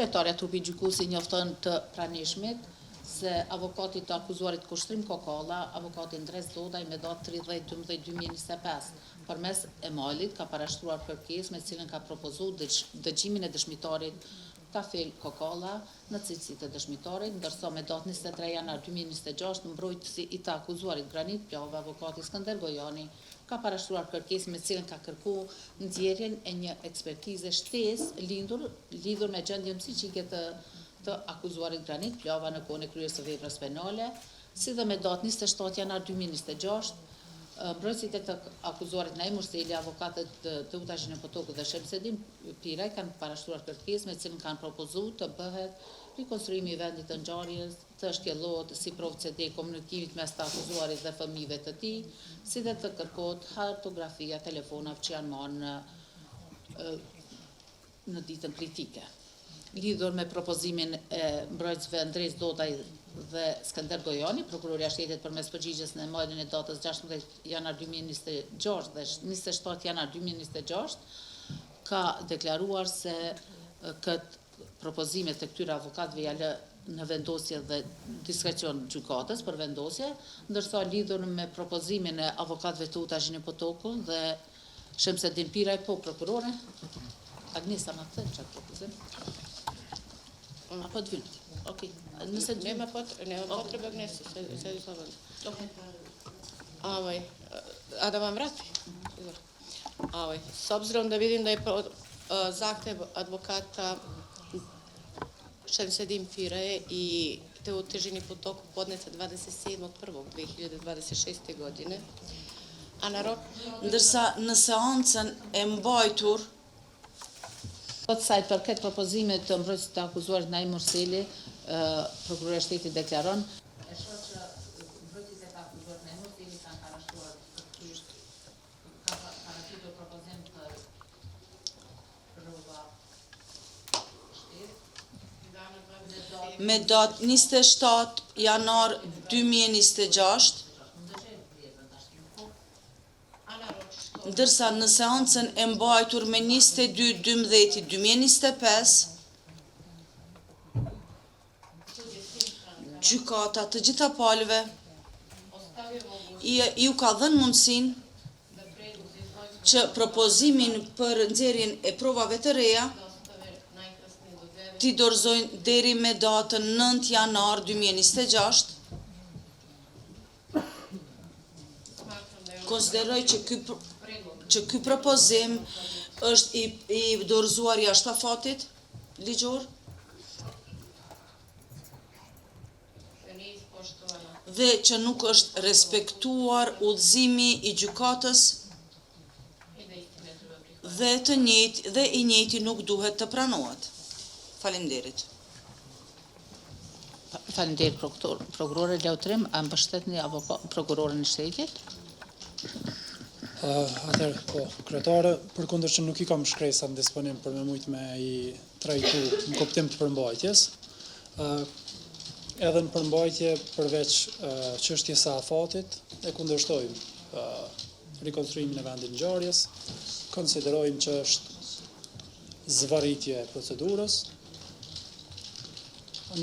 Kryetarja trupi gjykuesi njofton të pranishmit se avokati të akuzuarit Kushtrim Kokalla, avokati Ndres Dodaj me datë 30/12/2025, përmes emalit ka parashtruar kërkesë me cilën ka propozuar dëgjimin e dëshmitarit Kafel Kokalla në cilësi të dëshmitarit, ndërsa me datë 23 janar 2026 mbrojtësi i të akuzuarit Granit Pjava, avokati Skënder Gojani, ka parashtruar kërkesë me cilën ka kërkuar nxjerrjen e një ekspertize shtesë lidhur me gjendjen psiqike të akuzuarit Granit Pjava në kohën e kryerjes së veprës penale, si dhe me datë 27 janar 2026, mbrojtësit e të akuzuarit Naim Murseli, avokatët të Utazhin e Potokut dhe Shemsedin Piraj kanë parashtruar kërkesë me cilën kanë propozuar të bëhet rikonstruimi i vendit të ngjarjes, të shkellohet si provë CD komunikimit mes të akuzuarit dhe fëmijëve të tij, si dhe të kërkohet hartografia telefonave që janë marrë në ditën kritike. Lidhur me propozimin e mbrojtësve Ndres Dodaj dhe Skënder Gojani, Prokuroria e Shtetit përmes përgjigjes në emailin e datës 16 janar 2026 dhe 27 janar 2026 ka deklaruar se këtë propozimet të këtyre avokatëve ja lë në vendosje dhe diskrecion gjykatës për vendosje, ndërsa lidhur me propozimin e avokatëve të Utazhin e Potokut dhe Shemsedin Piraj, po prokurore, Agnesa më thënë çfarë propozim? Apo të vjen. Okej. Nëse Nema potrebe Agnesi, se di slobodno. A da vam vrati? S obzirom da vidim da je zahtev advokata Shemsedin Piraje i te Utazhin Potoku podnese 27.1.2026. godine, a na rok... Ndërsa në seancën e mbajtur Sa i përket propozimit të mbrojtësit të akuzuarit Naim Murseli, Prokuroria e Shtetit deklaron e shoh që mbrojtësit e të akuzuarit Naim Murseli kanë parashtruar ka paraqitur propozim për rroba shtet me datë 27 janar 2026, ndërsa në seancën e mbajtur me 22/12/2025, gjykata të gjitha palëve ju ka dhënë mundësinë që propozimin për nxjerrjen e provave të reja t'i dorëzojnë deri me datën 9 janar 2026. Konsideroj që ky propozim është i dorëzuar jashtë afatit ligjor dhe që nuk është respektuar udhëzimi i gjykatës dhe i njëjti nuk duhet të pranohet. Faleminderit. Faleminderit prokurore Lautrim, a mbështetni prokurorën e Shtetit? Atëherë, po, kryetare, përkundër që nuk i kam shkresat disponim për me mujt me i trajtu në kuptim të përmbajtjes, edhe në përmbajtje përveç çështjes së afatit, e kundërshtojmë rikonstruimin e vendit ngjarjes, konsiderojmë që është zvarritje e procedurës,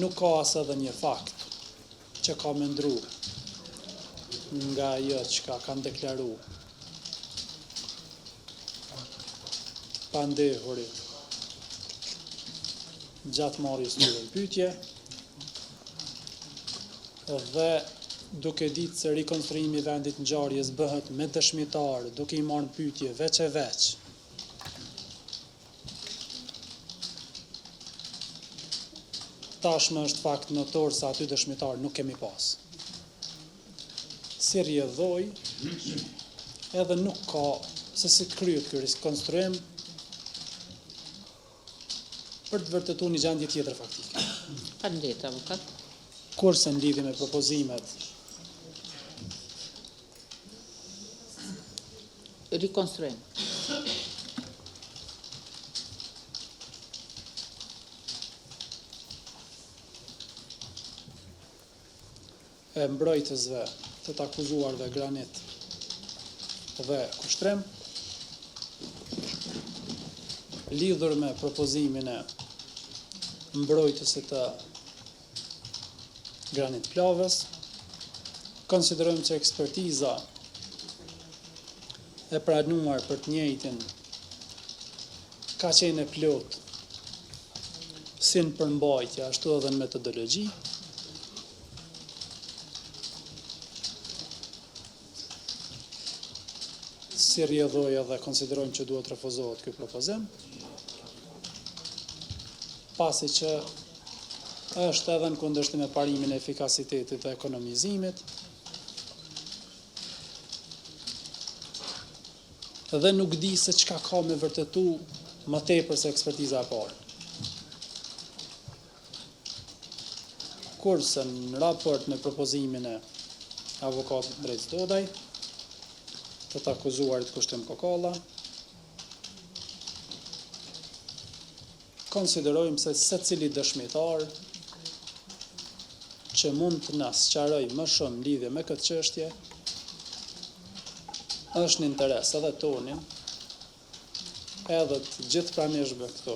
nuk ka as edhe një fakt që ka me ndru nga ajo që kanë deklaru pandehurit gjatë marrjes tyre në pyetje, dhe duke ditë se rikonstruimi i vendit ngjarjes bëhet me dëshmitar, duke i marrë në pyetje veç e veç, tashmë është fakt notor se aty dëshmitar nuk kemi pas. Si rrjedhoi, edhe nuk ka se si kryet ky rikonstruim për të vërtetuar një gjendje tjetër faktike. Faleminderit, avokat. Kurse në lidhje me propozimet Rikonstruim. e mbrojtësve të akuzuarve Granit dhe Kushtrim, lidhur me propozimin e mbrojtësit të Granit Plavës. Konsiderojmë që ekspertiza e pranuar për të njëjtin ka qenë e plot si në përmbajtje, ashtu edhe në metodologji. Si rrjedhoj edhe konsiderojmë që duhet refuzohet ky propozim, pasi që është edhe në kundërshtim me parimin e efikasitetit dhe ekonomizimit, dhe nuk di se çka ka me vërtetu më tepër se ekspertiza e parë. Kurse në raport me propozimin e avokatit Drejt Dodaj, të të akuzuarit Kushtrim Kokalla, konsiderojmë se secili dëshmitar që mund të na sqaroj më shumë lidhje me këtë çështje është në interes edhe tonin, edhe të gjithë pranishve këto,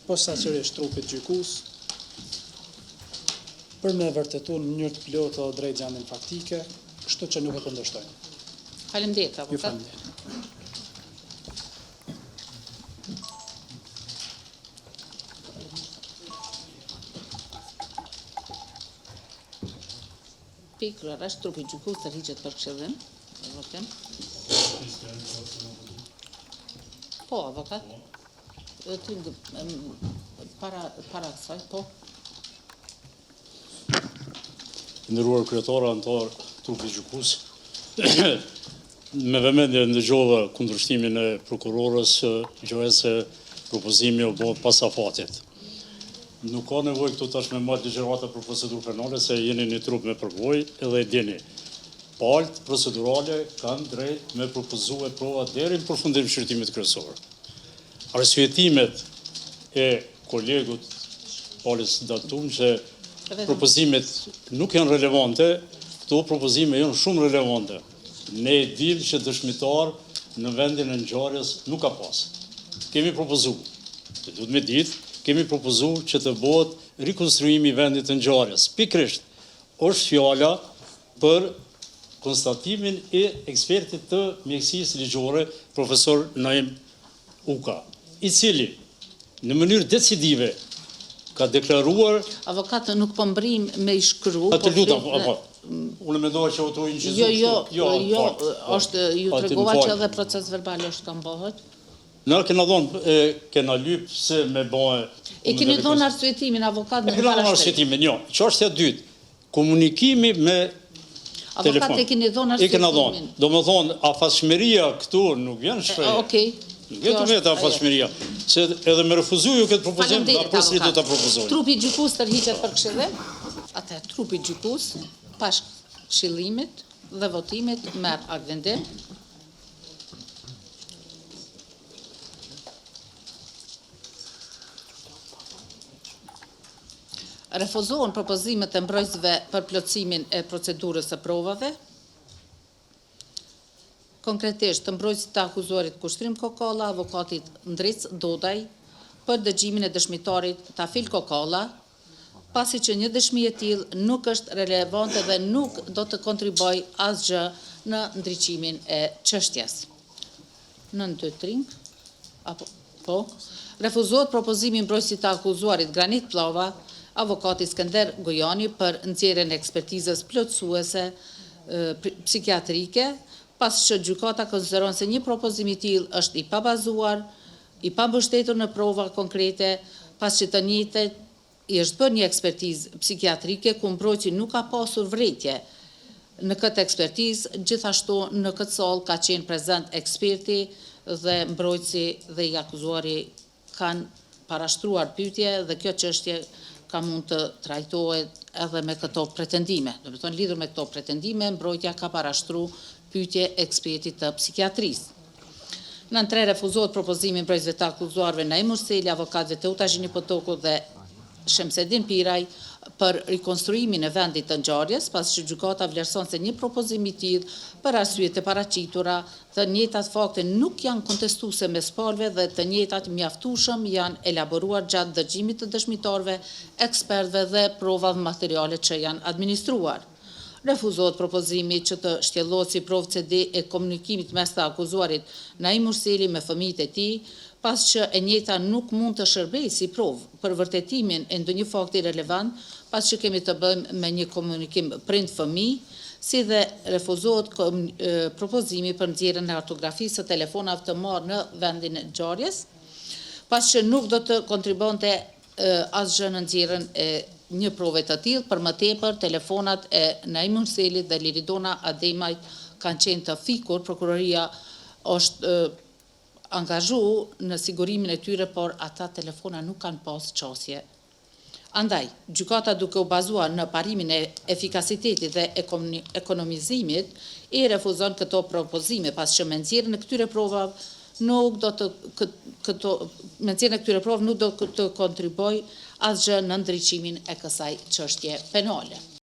posaçërisht trupit gjykues, për me vërtetuar në mënyrë të plotë dhe drejt gjendjen faktike, kështu që nuk e kundërshtojmë. Faleminderit, Ju avokat. faleminderit. Pikërisht trupi gjykues tërhiqet për këshillim. Votim. Po, avokat. Para kësaj, po. Nderuar kryetara, antar trupi gjykues, me vëmendje ndëgjova kundërshtimin e prokurorës, gjëja se propozimi u bë pas afatit. Nuk ka nevojë këtu tash me marrë ligjërata për procedurë penale, se jeni një trup me përvojë edhe e dini. Palët procedurale kanë drejt me propozue prova deri në përfundim shërtimit kryesor. Arsyetimet e kolegut Palës Datum që propozimet nuk janë relevante, këto propozime janë shumë relevante. Ne e dim që dëshmitar në vendin e ngjarjes nuk ka pas. Kemi propozuar, duhet me ditë, kemi propozuar që të bëhet rikonstruimi i vendit të ngjarjes. Pikërisht është fjala për konstatimin e ekspertit të mjekësisë ligjore, profesor Naim Uka, i cili në mënyrë decisive ka deklaruar. Avokatë nuk po mbrim me i shkru. Të lutem, unë mendova që auto incizu. Jo, është ju tregova që edhe proces verbal është kam bëhet. Na kena dhënë, kena lyp se me bëhe. E keni dhënë arsyetimin avokat në kena dhënë arsyetimin, jo. Çështja e dytë, komunikimi me telefon. Avokat e keni dhënë E kena dhënë. arsye. Domethënë, afashmëria këtu nuk vjen shprehje. Okej. Vetëm vetë afashmëria. Se edhe me refuzuju këtë propozim, da përsëri do ta propozoj. Trupi gjykues tërhiqet për këshillim. Atë trupi gjykues pas këshillimit dhe votimit merr akt vendim. Refuzohen propozimet e mbrojtësve për plotësimin e procedurës së provave. Konkretisht, të mbrojtësit të akuzuarit Kushtrim Kokalla, avokatit Ndric Dodaj, për dëgjimin e dëshmitarit Tafil Kokalla, pasi që një dëshmi e tillë nuk është relevante dhe nuk do të kontribojë asgjë në ndriçimin e çështjes. Në 2-3, apo po, refuzohet propozimi i mbrojtësit të akuzuarit Granit Pllava, avokati Skënder Gojani për nxjerrjen e ekspertizës plotësuese psikiatrike, pas që gjykata konsideron se një propozim i tillë është i pabazuar, i pambështetur në prova konkrete, pas që të njëjtën i është bërë një ekspertizë psikiatrike ku mbrojtësi nuk ka pasur vërejtje në këtë ekspertizë, gjithashtu në këtë sallë ka qenë prezent eksperti dhe mbrojtësi dhe i akuzuari kanë parashtruar pyetje dhe kjo çështje ka mund të trajtohet edhe me këto pretendime. Do të thonë lidhur me këto pretendime, mbrojtja ka parashtruar pyetje ekspertit të psikiatrisë. Në 3 refuzohet propozimi mbrojtësve të akuzuarve Naim Urseli, avokatëve Teuta Zhinipotoku dhe Shemsedin Piraj për rikonstruimin e vendit të ngjarjes, pas që gjykata vlerëson se një propozim i tillë për arsye të paraqitura, të njëjtat fakte nuk janë kontestuese mes palëve dhe të njëjtat mjaftueshëm janë elaboruar gjatë dëgjimit të dëshmitarëve, ekspertëve dhe provave materiale që janë administruar. Refuzohet propozimi që të shtjellohet si provë CD e komunikimit mes të akuzuarit Naim Murseli me fëmijët e tij, pas që e njëjta nuk mund të shërbejë si provë për vërtetimin e ndonjë fakti relevant, pas që kemi të bëjmë me një komunikim prind-fëmijë, si dhe refuzohet propozimi për nxjerrjen e kartografisë së telefonave të marrë në vendin e ngjarjes, pas që nuk do të kontribonte asgjë në nxjerrjen e një prove të tillë, për më tepër telefonat e Naim Murselit dhe Liridona Ademajt kanë qenë të fikur, prokuroria është angazhu në sigurimin e tyre, por ata telefona nuk kanë pas qasje. Andaj, gjykata duke u bazuar në parimin e efikasitetit dhe ekonomizimit, i refuzon këto propozime, pas që me nxjerrjen e këtyre provave nuk do të kontribojë asgjë në ndriçimin e kësaj çështje penale.